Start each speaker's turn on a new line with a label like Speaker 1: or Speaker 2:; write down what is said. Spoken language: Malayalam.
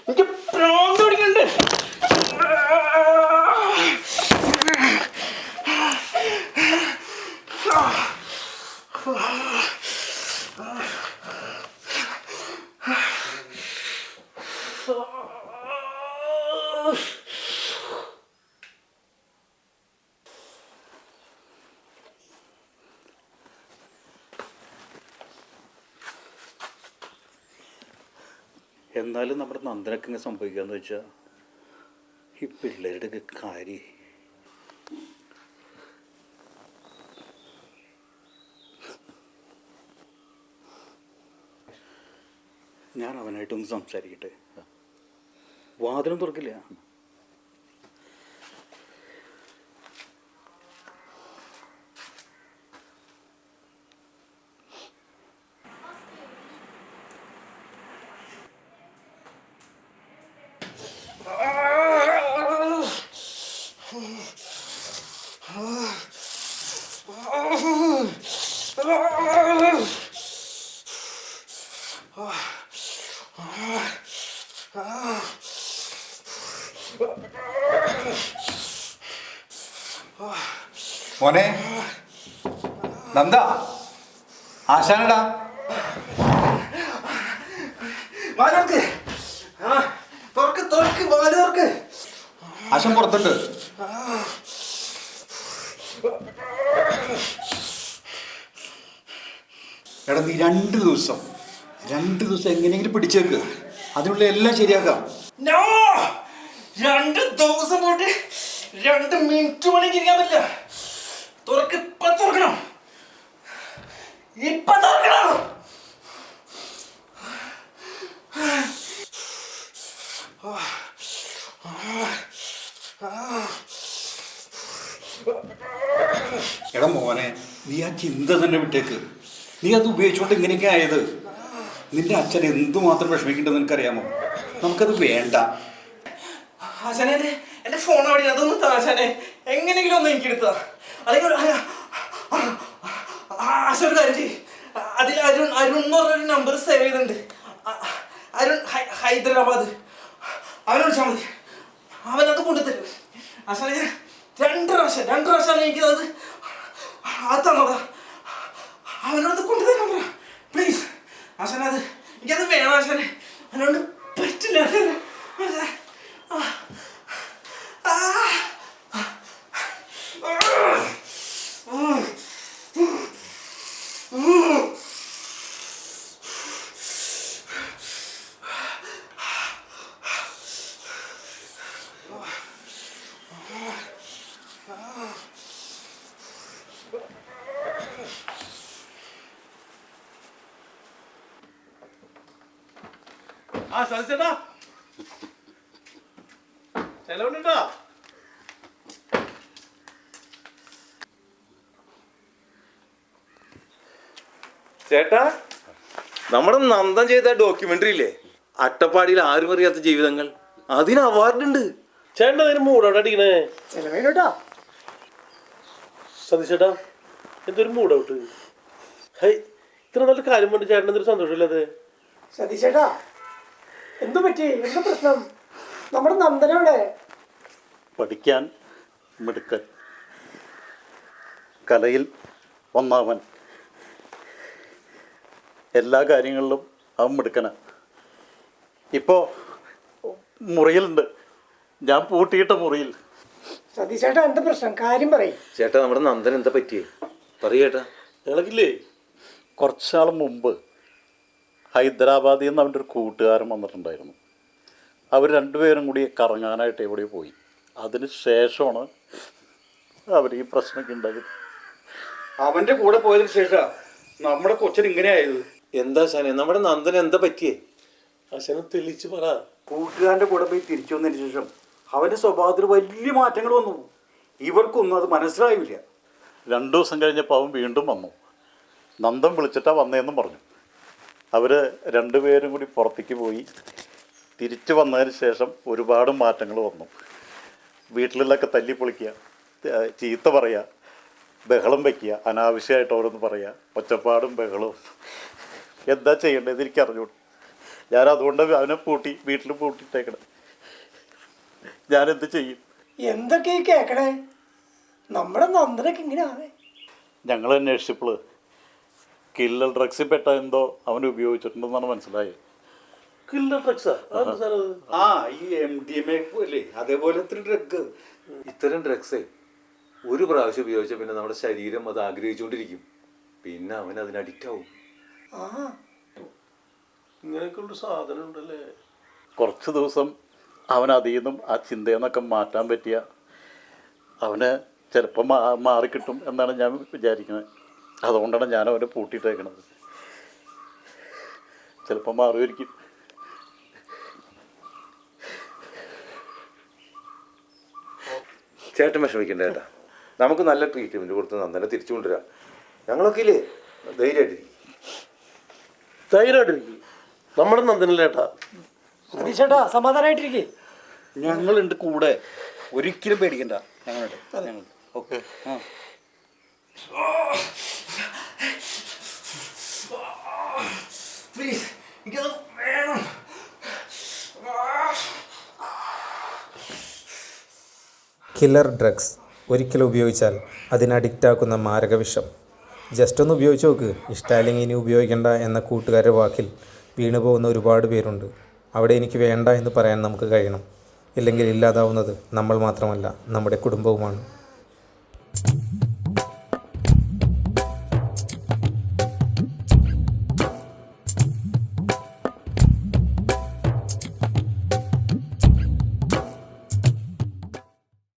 Speaker 1: എനിക്ക് പ്രാന്ത് പിടിക്കണ്ട്.
Speaker 2: എന്നാലും നമ്മുടെ നന്ദനക്ക് ഇങ്ങനെ സംഭവിക്കാന്ന് വെച്ചാൽ ഈ പിള്ളേരുടെ കാര്യം. ഞാൻ അവനായിട്ടൊന്ന് സംസാരിക്കട്ടെ. വാതിലും തുറക്കില്ല.
Speaker 3: മോനെ നന്ദ, ആശാനടാ. ആശാൻ പുറത്തുണ്ട്. എടാ നീ രണ്ട് ദിവസം എങ്ങനെയെങ്കിലും പിടിച്ചേക്ക്. അതിനുള്ള എല്ലാം ശരിയാക്കാം.
Speaker 1: 2 ദിവസം പോയിട്ട് 2 മിനിറ്റ് വേണമെങ്കിൽ ഇരിക്കാൻ പറ്റില്ല. ഇപ്പൊ തുറക്കണം.
Speaker 3: എടാ മോനെ, നീ ആ ചിന്ത തന്നെ വിട്ടേക്ക്. നീ അത് ഉപയോഗിച്ചുകൊണ്ട് ഇങ്ങനെയൊക്കെ ആയത്. നിന്റെ അച്ഛൻ എന്തുമാത്രം വിഷമിക്കണ്ടെന്ന് നിനക്കറിയാമോ? നമുക്കത് വേണ്ട.
Speaker 1: ആശാനെ, എന്റെ ഫോൺ അവിടെ അതൊന്നും താശാനെ എങ്ങനെയെങ്കിലും ഒന്ന് എനിക്ക് എടുത്താ. അല്ലെങ്കിൽ ആശാൻ ഒരു കാര്യം ചെയ്യ്. അതിൽ അരുൺ എന്ന് പറഞ്ഞൊരു നമ്പർ സേവ് ചെയ്തിട്ടുണ്ട്. അരുൺ ഹൈദരാബാദ്. അവനെ വിളിച്ചാൽ മതി. അവനത് കൊണ്ടുതരും. ആശാനെ, 2 പ്രാവശ്യം എനിക്കത് തന്നതാ. അവനോട് കൊണ്ടുതരാൻ പറ പ്ലീസ്. ആശാനെ, എനിക്കത് വേണം ആശാനെ. അവനോട് പറ്റില്ല ആശാനെ.
Speaker 4: സതീശേട്ടാ, ചെലവുണ്ടോ?
Speaker 5: ചേട്ടാ, നമ്മുടെ നന്ദൻ ചെയ്ത ഡോക്യുമെന്ററി ഇല്ലേ, അട്ടപ്പാടിയിൽ ആരും അറിയാത്ത ജീവിതങ്ങൾ, അതിന് അവാർഡുണ്ട്.
Speaker 4: ചേട്ടൻ അതിന് മൂടൗട്ട് അടിക്കണേ. സതീശേട്ടാ, എന്തൊരു മൂടൗട്ട്. ഹൈ, ഇത്ര നല്ല കാര്യം കൊണ്ട് ചേട്ടൻ എന്തൊരു സന്തോഷമില്ലത്.
Speaker 6: സതീശേട്ടാ, എന്തു പറ്റി? എന്താ പ്രശ്നം? നമ്മുടെ നന്ദനവിടെ
Speaker 2: പഠിക്കാൻ മിടുക്കൻ, കലയിൽ ഒന്നാമൻ, എല്ലാ കാര്യങ്ങളിലും അവൻ മിടുക്കനാണ്. ഇപ്പോൾ മുറിയിലുണ്ട്, ഞാൻ പൂട്ടിയിട്ട മുറിയിൽ.
Speaker 6: സതീശേട്ടാ, എന്താ പ്രശ്നം? കാര്യം പറയും.
Speaker 5: ചേട്ടാ, നമ്മുടെ നന്ദൻ എന്താ പറ്റിയേ? പറയേട്ടാ.
Speaker 4: ഞങ്ങൾക്കില്ലേ,
Speaker 2: കുറച്ചാൾ മുമ്പ് ഹൈദരാബാദിൽ നിന്ന് അവൻ്റെ ഒരു കൂട്ടുകാരൻ വന്നിട്ടുണ്ടായിരുന്നു. അവർ രണ്ടുപേരും കൂടി കറങ്ങാനായിട്ട് എവിടെയോ പോയി. അതിന് ശേഷമാണ് അവർ ഈ പ്രശ്നമൊക്കെ ഉണ്ടായത്.
Speaker 3: അവന്റെ കൂടെ പോയതിനു ശേഷം നമ്മുടെ കൊച്ചിന് ഇങ്ങനെ ആയത്.
Speaker 5: എന്താ ശാനെ, നമ്മുടെ നന്ദൻ എന്താ പറ്റിയേ?
Speaker 4: ആശാനെ തെളിച്ച് പറ.
Speaker 3: കൂട്ടുകാരന്റെ കൂടെ പോയി തിരിച്ചു വന്നതിന് ശേഷം അവന്റെ സ്വഭാവത്തിൽ വലിയ മാറ്റങ്ങൾ വന്നു. ഇവർക്കൊന്നും അത് മനസ്സിലായില്ല.
Speaker 2: 2 ദിവസം കഴിഞ്ഞപ്പോൾ അവൻ വീണ്ടും വന്നു. നന്ദൻ വിളിച്ചിട്ടാണ് വന്നതെന്നും പറഞ്ഞു. അവർ രണ്ടുപേരും കൂടി പുറത്തേക്ക് പോയി. തിരിച്ചു വന്നതിന് ശേഷം ഒരുപാട് മാറ്റങ്ങൾ വന്നു. വീട്ടിലൊക്കെ തല്ലിപ്പൊളിക്കുക, ചീത്ത പറയുക, ബഹളം വയ്ക്കുക, അനാവശ്യമായിട്ട് ഓരോന്ന് പറയുക, ഒച്ചപ്പാടും ബഹളവും. എന്താ ചെയ്യേണ്ടത് എനിക്കറിഞ്ഞൂട. ഞാൻ അതുകൊണ്ട് അവനെ വീട്ടിൽ പൂട്ടിയിട്ടേക്കണം. ഞാനെന്ത് ചെയ്യും?
Speaker 6: എന്തൊക്കെ ഈ കേക്കണേ? നമ്മുടെ നന്ദനൊക്കെ ഇങ്ങനെയാണ്.
Speaker 2: ഞങ്ങൾ അന്വേഷിച്ചപ്പോൾ കില്ലർ ഡ്രഗ്സിൽ പെട്ട എന്തോ അവൻ ഉപയോഗിച്ചിട്ടുണ്ടെന്നാണ് മനസ്സിലായത്.
Speaker 4: കില്ലർ ഡ്രഗ്സാ? അതെന്താ സാറേ അത്?
Speaker 3: ആ ഈ MDMA അല്ലേ, അതേപോലത്തെ ഡ്രഗ്.
Speaker 5: ഇത്തരം ഡ്രഗ്സേ ഒരു പ്രാവശ്യം ഉപയോഗിച്ചാൽ പിന്നെ നമ്മുടെ ശരീരം അത് ആഗ്രഹിച്ചുകൊണ്ടിരിക്കും. പിന്നെ അവൻ അതിന് അഡിക്റ്റ് ആവും.
Speaker 6: ആ
Speaker 4: ഇങ്ങനെയൊക്കെ ഒരു സാധനം ഉണ്ടല്ലേ?
Speaker 2: കുറച്ച് ദിവസം അവൻ അതിൽ നിന്നും ആ ചിന്തയിൽ നിന്നൊക്കെ മാറ്റാൻ പറ്റിയ അവന് ചിലപ്പോൾ മാറിക്കിട്ടും എന്നാണ് ഞാൻ വിചാരിക്കുന്നത്. അതുകൊണ്ടാണ് ഞാൻ അവനെ പൂട്ടിയിട്ടേക്കണത്. ചിലപ്പോൾ മാറുമായിരിക്കും.
Speaker 5: ചേട്ടൻ വിഷമിക്കണ്ട ചേട്ടാ, നമുക്ക് നല്ല ട്രീറ്റ്മെൻറ്റ് കൊടുത്ത് നന്ദനെ തിരിച്ചു കൊണ്ടുവരാം. ഞങ്ങളൊക്കെ ഇല്ലേ, ധൈര്യമായിട്ടിരിക്കും.
Speaker 4: ധൈര്യമായിട്ടിരിക്കും. നമ്മുടെ നന്ദനല്ലേട്ടാ.
Speaker 6: സതീശേട്ടാ സമാധാനമായിട്ടിരിക്കേ.
Speaker 3: ഞങ്ങളുണ്ട് കൂടെ, ഒരിക്കലും പേടിക്കണ്ട. ഞങ്ങളുണ്ട്. ഓക്കെ. ആ
Speaker 1: പ്ലീസ്, എനിക്കത് വേണം.
Speaker 7: കില്ലർ ഡ്രഗ്സ് ഒരിക്കൽ ഉപയോഗിച്ചാൽ അതിന് അഡിക്റ്റാക്കുന്ന മാരകവിഷം. ജസ്റ്റ് ഒന്ന് ഉപയോഗിച്ച് നോക്ക്. ഇഷ്ടമല്ലെങ്കിൽ ഇനി ഉപയോഗിക്കേണ്ട എന്ന കൂട്ടുകാരുടെ വാക്കിൽ വീണു പോകുന്ന ഒരുപാട് പേരുണ്ട്. അവിടെ എനിക്ക് വേണ്ട എന്ന് പറയാൻ നമുക്ക് കഴിയണം. ഇല്ലെങ്കിൽ ഇല്ലാതാവുന്നത് നമ്മൾ മാത്രമല്ല, നമ്മുടെ കുടുംബവുമാണ്.